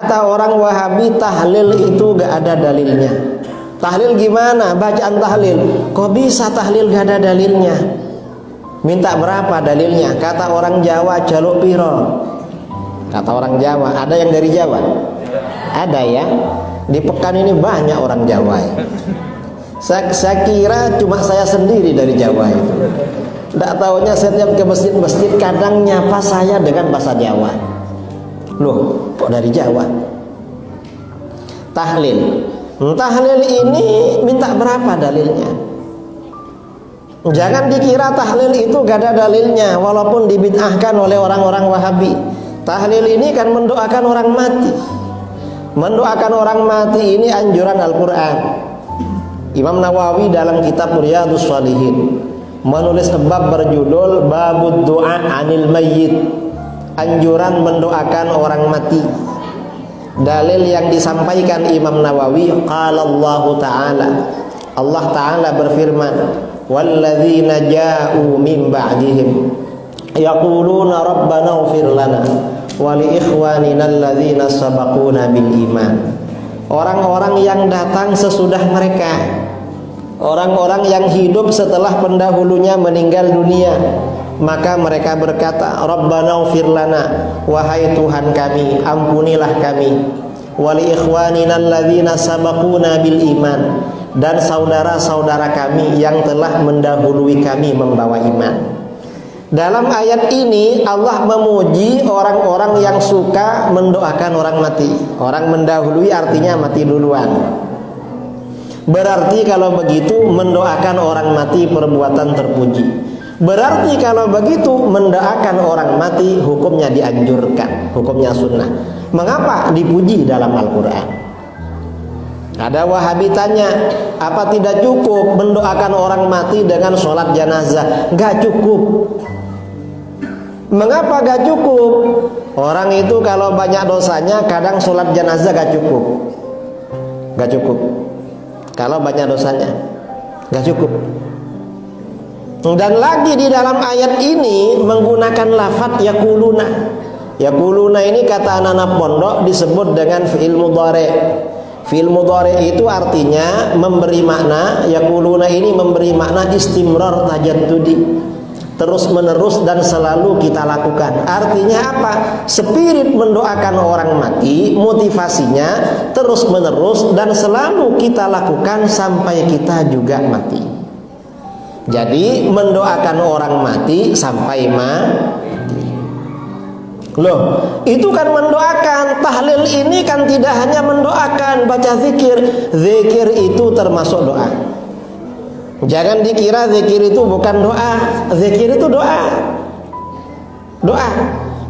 Kata orang Wahabi tahlil itu gak ada dalilnya. Tahlil gimana? Bacaan tahlil. Kok bisa tahlil gak ada dalilnya? Minta berapa dalilnya? Kata orang Jawa jaluk piro. Kata orang Jawa. Ada yang dari Jawa? Ada ya. Di Pekan ini banyak orang Jawa ya. Saya kira cuma saya sendiri dari Jawa itu. Tidak tahunya setiap ke masjid-masjid kadang nyapa saya dengan bahasa Jawa. Loh, kok dari Jawa? Tahlil. Tahlil ini minta berapa dalilnya? Jangan dikira tahlil itu gak ada dalilnya, walaupun dibid'ahkan oleh orang-orang Wahabi. Tahlil ini kan mendoakan orang mati. Mendoakan orang mati ini anjuran Al-Quran. Imam Nawawi dalam kitab Riyadhus Shalihin menulis bab berjudul Babud Du'a Anil Mayyit, anjuran mendoakan orang mati. Dalil yang disampaikan Imam Nawawi, qala Allah Ta'ala, Allah Ta'ala berfirman, walladzina ja'u min ba'dihim yaquluna rabbana ighfir lana wa li ikhwanina alladzina sabaquna bil iman. Orang-orang yang datang sesudah mereka, orang-orang yang hidup setelah pendahulunya meninggal dunia, maka mereka berkata, Rabbana ighfir lana, wahai Tuhan kami, ampunilah kami, wa li ikhwanina alladzina sabaquna bil iman, dan saudara-saudara kami yang telah mendahului kami membawa iman. Dalam ayat ini Allah memuji orang-orang yang suka mendoakan orang mati. Orang mendahului artinya mati duluan. Berarti kalau begitu mendoakan orang mati perbuatan terpuji. Berarti kalau begitu mendoakan orang mati hukumnya dianjurkan, hukumnya sunnah. Mengapa dipuji dalam Al-Quran? Ada Wahabi tanya, apa tidak cukup mendoakan orang mati dengan sholat jenazah? Gak cukup. Mengapa gak cukup? Orang itu kalau banyak dosanya kadang sholat jenazah gak cukup. Gak cukup. Kalau banyak dosanya gak cukup. Dan lagi di dalam ayat ini menggunakan lafadz yaquluna. Yaquluna ini kata anak-anak pondok disebut dengan fi'il mudhari'. Fi'il mudhari' itu artinya memberi makna, yaquluna ini memberi makna istimrar tajaddudi, terus menerus dan selalu kita lakukan. Artinya apa? Spirit mendoakan orang mati, motivasinya terus menerus dan selalu kita lakukan sampai kita juga mati. Jadi mendoakan orang mati sampai mati. Loh, itu kan mendoakan. Tahlil ini kan tidak hanya mendoakan, baca zikir. Zikir itu termasuk doa. Jangan dikira zikir itu bukan doa. Zikir itu doa. Doa.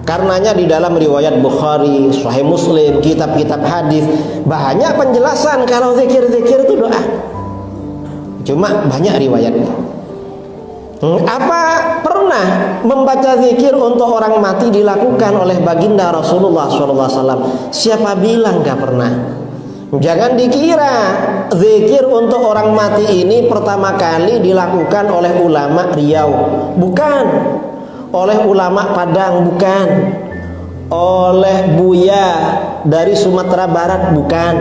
Karenanya di dalam riwayat Bukhari, Sahih Muslim, kitab-kitab hadis banyak penjelasan kalau zikir-zikir itu doa. Cuma banyak riwayatnya. Apa pernah membaca zikir untuk orang mati dilakukan oleh baginda Rasulullah SAW? Siapa bilang gak pernah? Jangan dikira zikir untuk orang mati ini pertama kali dilakukan oleh ulama Riau, bukan. Oleh ulama Padang, bukan. Oleh Buya dari Sumatera Barat, bukan.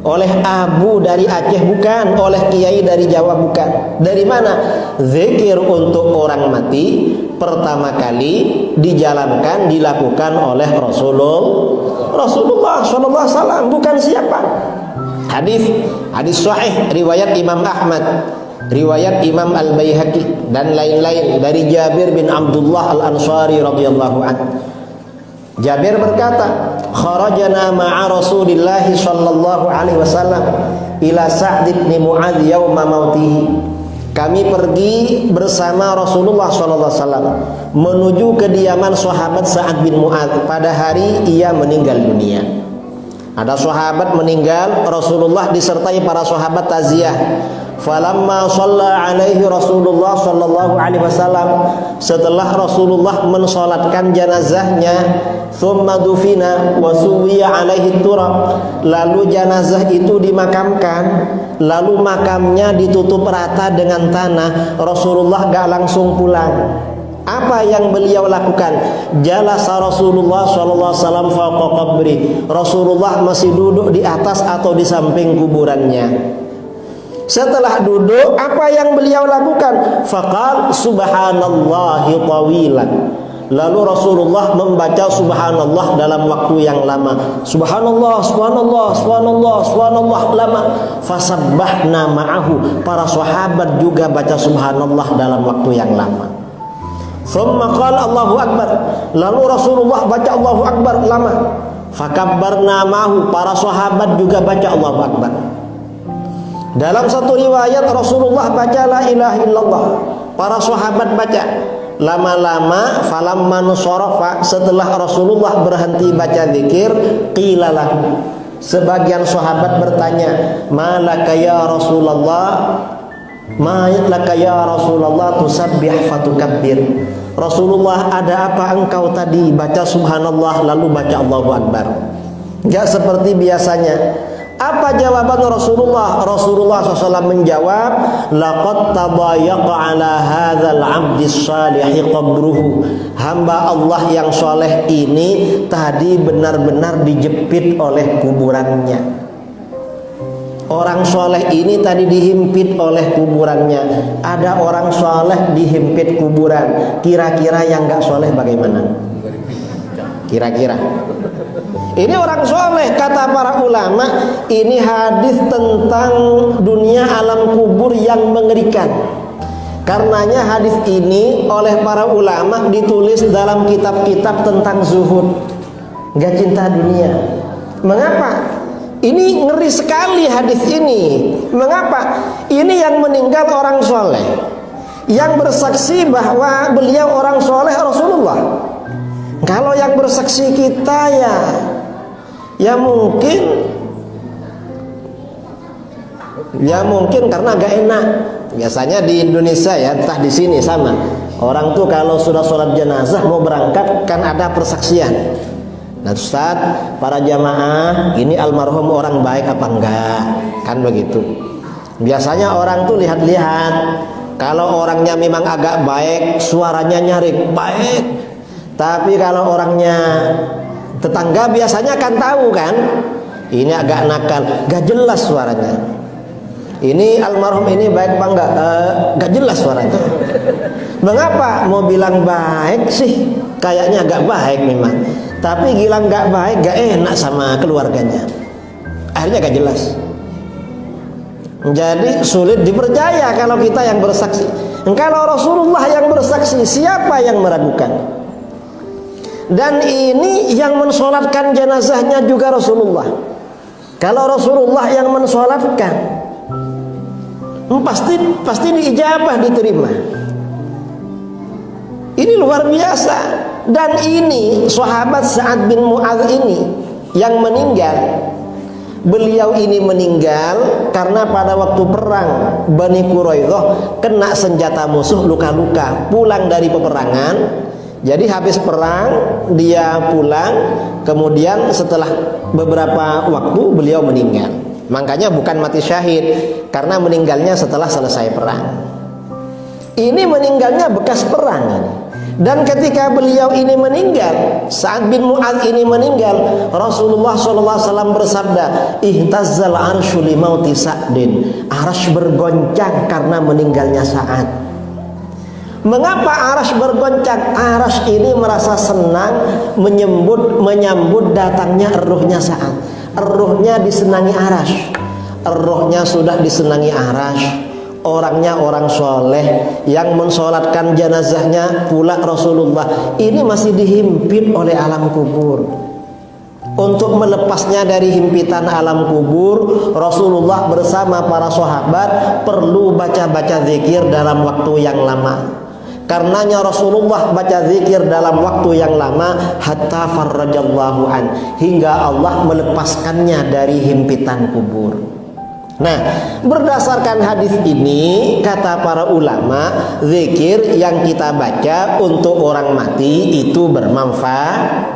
Oleh Abu dari Aceh, bukan. Oleh Kiai dari Jawa, bukan. Dari mana? Zikir untuk orang mati pertama kali dijalankan, dilakukan oleh Rasulullah SAW, bukan siapa. Hadis sahih riwayat Imam Ahmad, riwayat Imam Al-Baihaqi dan lain-lain dari Jabir bin Abdullah Al-Ansari radhiyallahu anhu. Jabir berkata, kharajana ma'a Rasulillah sallallahu alaihi wasallam ila Sa'd bin Mu'adz yauma mautihi. Kami pergi bersama Rasulullah sallallahu alaihi wasallam menuju kediaman sahabat Sa'ad bin Mu'adz pada hari ia meninggal dunia. Ada sahabat meninggal, Rasulullah disertai para sahabat taziah. Falamma shalla alaihi Rasulullah sallallahu alaihi wasallam, setelah Rasulullah mensolatkan jenazahnya, thumma dufina wa suwiya alaihi turab, lalu jenazah itu dimakamkan, lalu makamnya ditutup rata dengan tanah. Rasulullah gak langsung pulang. Apa yang beliau lakukan? Jalasa Rasulullah sallallahu alaihi wasallam fawqa qabri. Rasulullah masih duduk di atas atau di samping kuburannya. Setelah duduk, apa yang beliau lakukan? Faqal subhanallahi tawilan. Lalu Rasulullah membaca subhanallah dalam waktu yang lama. Subhanallah, subhanallah, subhanallah, subhanallah lama. Fasabbahna ma'ahu. Para sahabat juga baca subhanallah dalam waktu yang lama. Thumma qala Allahu Akbar. Lalu Rasulullah baca Allahu Akbar lama. Fakabbarna ma'ahu. Para sahabat juga baca Allahu Akbar. Dalam satu riwayat Rasulullah baca la ilaha illallah. Para sahabat baca. Lama-lama falamma nusarafa, setelah Rasulullah berhenti baca zikir, qila lahu. Sebagian sahabat bertanya, "Malaka ya Rasulullah? Ma laka ya Rasulullah tusabbih fatukabbir?" Rasulullah, ada apa engkau tadi baca subhanallah lalu baca Allahu Akbar? Enggak seperti biasanya. Apa jawaban Rasulullah? Rasulullah SAW menjawab, laqad tabayaqa ala hadzal 'abdis salihi qabruhu. Hamba Allah yang soleh ini tadi benar-benar dijepit oleh kuburannya. Orang soleh ini tadi dihimpit oleh kuburannya. Ada orang soleh dihimpit kuburan. Kira-kira yang gak soleh bagaimana? Kira-kira. Ini orang soleh, kata para ulama. Ini hadis tentang dunia alam kubur yang mengerikan. Karenanya hadis ini oleh para ulama ditulis dalam kitab-kitab tentang zuhud, gak cinta dunia. Mengapa? Ini ngeri sekali hadis ini. Mengapa? Ini yang meninggal orang soleh, yang bersaksi bahwa beliau orang soleh Rasulullah. Kalau yang bersaksi kita ya mungkin karena gak enak. Biasanya di Indonesia ya, entah di sini sama. Orang tuh kalau sudah sholat jenazah mau berangkat kan ada persaksian. Nah Ustaz, para jamaah, ini almarhum orang baik apa enggak? Kan begitu. Biasanya orang tuh lihat-lihat. Kalau orangnya memang agak baik, suaranya nyaring, baik. Tapi kalau orangnya tetangga biasanya kan tahu kan, ini agak nakal, gak jelas suaranya. Ini almarhum ini baik apa enggak? Gak jelas suaranya. Mengapa? Mau bilang baik sih, kayaknya agak baik memang. Tapi bilang gak baik, gak enak sama keluarganya. Akhirnya gak jelas. Jadi sulit dipercaya kalau kita yang bersaksi. Kalau Rasulullah yang bersaksi, siapa yang meragukan? Dan ini yang mensolatkan jenazahnya juga Rasulullah. Kalau Rasulullah yang mensolatkan, pasti diijabah, diterima. Ini luar biasa. Dan ini sahabat Sa'ad bin Mu'adz ini yang meninggal. Beliau ini meninggal karena pada waktu perang Bani Quraidah kena senjata musuh, luka-luka, pulang dari peperangan. Jadi habis perang dia pulang, kemudian setelah beberapa waktu beliau meninggal. Makanya bukan mati syahid, karena meninggalnya setelah selesai perang. Ini meninggalnya bekas perang ini. Dan ketika beliau ini meninggal, Sa'ad bin Mu'adz ini meninggal, Rasulullah SAW bersabda, ihtazzal arsyu li mauti Sa'din. Arsy bergoncang karena meninggalnya Sa'ad. Mengapa arsy bergoncang? Arsy ini merasa senang menyambut datangnya ruhnya Sa'ad. Ruhnya disenangi arsy. Ruhnya sudah disenangi arsy. Orangnya orang soleh yang mensolatkan jenazahnya pula Rasulullah. Ini masih dihimpit oleh alam kubur. Untuk melepasnya dari himpitan alam kubur, Rasulullah bersama para sahabat perlu baca-baca zikir dalam waktu yang lama. Karenanya Rasulullah baca zikir dalam waktu yang lama hatta farrajallahu an, hingga Allah melepaskannya dari himpitan kubur. Nah, berdasarkan hadis ini, kata para ulama, zikir yang kita baca untuk orang mati itu bermanfaat.